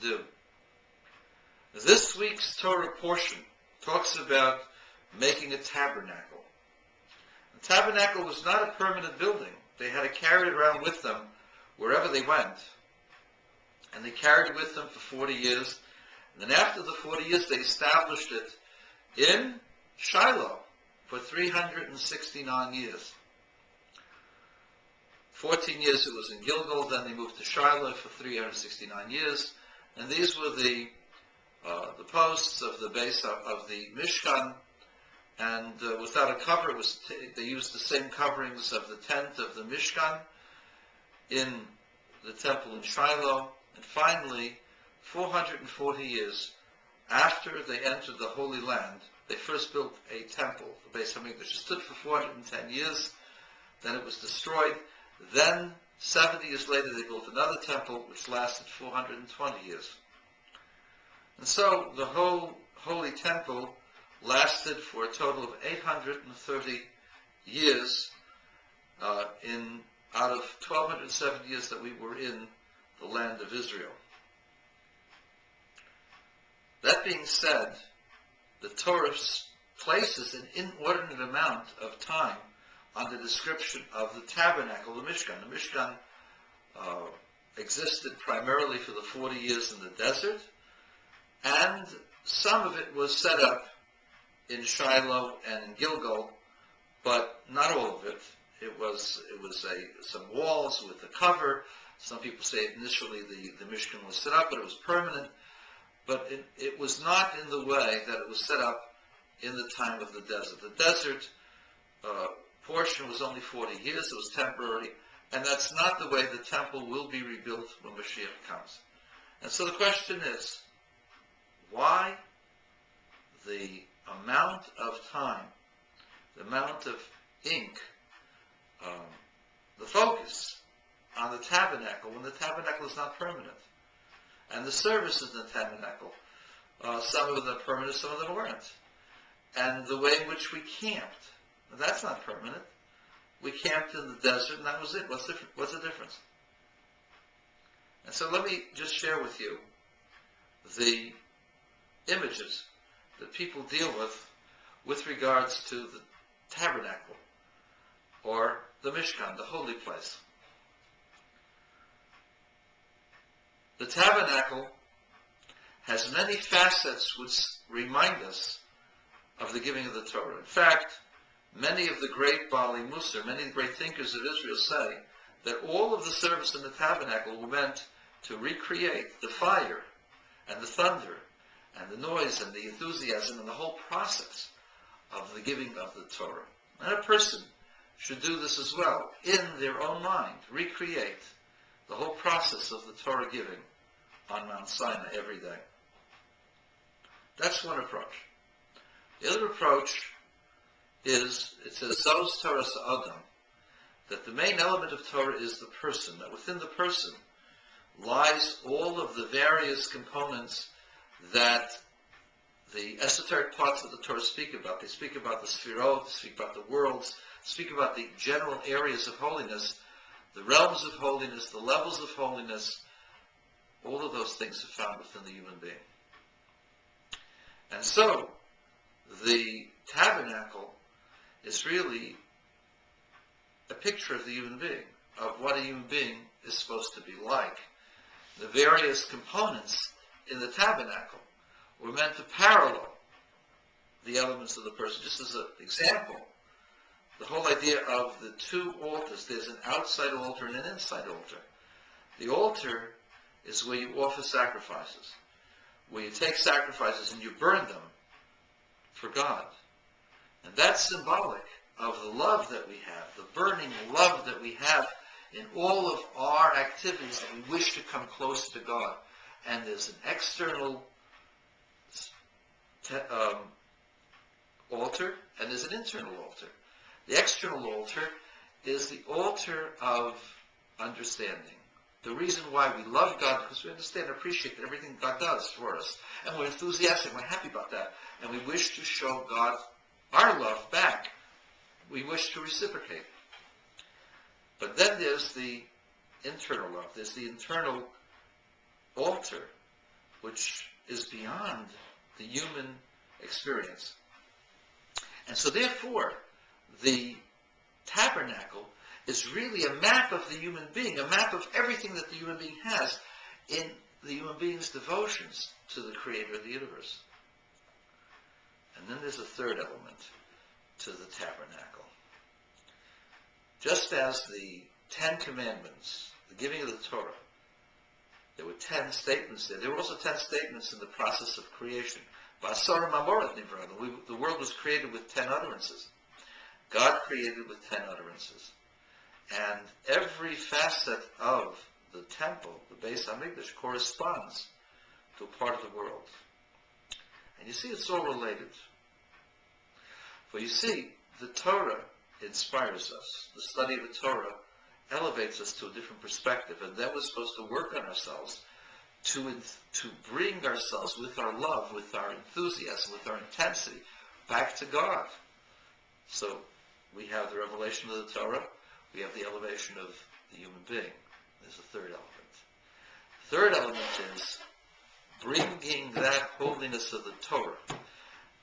do. This week's Torah portion talks about making a tabernacle. The tabernacle was not a permanent building. They had to carry it around with them wherever they went. And they carried it with them for 40 years. And then after the 40 years, they established it in Shiloh for 369 years. 14 years it was in Gilgal, then they moved to Shiloh for 369 years. And these were the posts of the base of the Mishkan, and without a cover, they used the same coverings of the tent of the Mishkan in the temple in Shiloh. And finally, 440 years after they entered the Holy Land, they first built a temple, the Beis Hamikdash. It stood for 410 years, then it was destroyed. Then, 70 years later, they built another temple, which lasted 420 years. And so, the whole Holy Temple lasted for a total of 830 years out of 1,207 years that we were in the land of Israel. That being said, the Torah places an inordinate amount of time on the description of the tabernacle, the Mishkan. The Mishkan existed primarily for the 40 years in the desert, and some of it was set up in Shiloh and in Gilgal, but not all of it. It was some walls with a cover. Some people say initially the Mishkan was set up, but it was permanent. But it was not in the way that it was set up in the time of the desert. The desert portion was only 40 years. It was temporary. And that's not the way the temple will be rebuilt when Mashiach comes. And so the question is, why the amount of time, the amount of ink, the focus on the tabernacle when the tabernacle is not permanent? And the services in the tabernacle, some of them are permanent, some of them weren't. And the way in which we camped, that's not permanent. We camped in the desert, and that was it. What's the difference? And so let me just share with you the images that people deal with regards to the tabernacle, or the Mishkan, the holy place. The tabernacle has many facets which remind us of the giving of the Torah. In fact, many of the great Baalei Musar, many of the great thinkers of Israel say that all of the service in the tabernacle were meant to recreate the fire and the thunder and the noise and the enthusiasm and the whole process of the giving of the Torah. And a person should do this as well, in their own mind, recreate the whole process of the Torah giving on Mount Sinai every day. That's one approach. The other approach is, it says, Zos Torah Sa'adam, that the main element of Torah is the person, that within the person lies all of the various components that the esoteric parts of the Torah speak about. They speak about the Sfirot, they speak about the worlds, speak about the general areas of holiness, the realms of holiness, the levels of holiness. All of those things are found within the human being. And so, the tabernacle is really a picture of the human being, of what a human being is supposed to be like. The various components in the tabernacle were meant to parallel the elements of the person. Just as an example, the whole idea of the two altars, there's an outside altar and an inside altar. The altar is where you offer sacrifices, where you take sacrifices and you burn them for God. And that's symbolic of the love that we have, the burning love that we have in all of our activities that we wish to come close to God. And there's an external altar, and there's an internal altar. The external altar is the altar of understanding. The reason why we love God, because we understand and appreciate that everything God does for us. And we're enthusiastic, we're happy about that. And we wish to show God our love back. We wish to reciprocate. But then there's the internal love. There's the internal altar which is beyond the human experience. And so therefore, the tabernacle is really a map of the human being, a map of everything that the human being has in the human being's devotions to the creator of the universe. And then there's a third element to the tabernacle. Just as the 10 Commandments, the giving of the Torah, there were 10 statements there. There were also 10 statements in the process of creation. The world was created with 10 utterances. God created with 10 utterances. And every facet of the temple, the Beis HaMikdash, corresponds to a part of the world. And you see, it's all related. For you see, the Torah inspires us. The study of the Torah elevates us to a different perspective, and then we're supposed to work on ourselves to bring ourselves with our love, with our enthusiasm, with our intensity, back to God. So we have the revelation of the Torah, we have the elevation of the human being. There's a third element. The third element is bringing that holiness of the Torah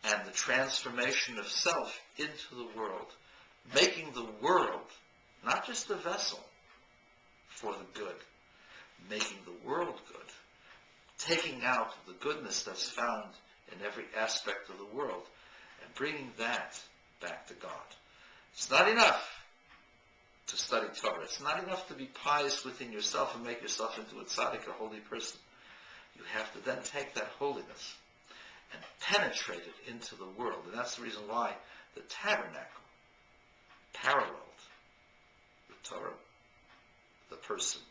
and the transformation of self into the world, making the world not just a vessel for the good, making the world good, taking out the goodness that's found in every aspect of the world, and bringing that back to God. It's not enough to study Torah. It's not enough to be pious within yourself and make yourself into a tzaddik, a holy person. You have to then take that holiness and penetrate it into the world. And that's the reason why the tabernacle paralleled the Torah, the person,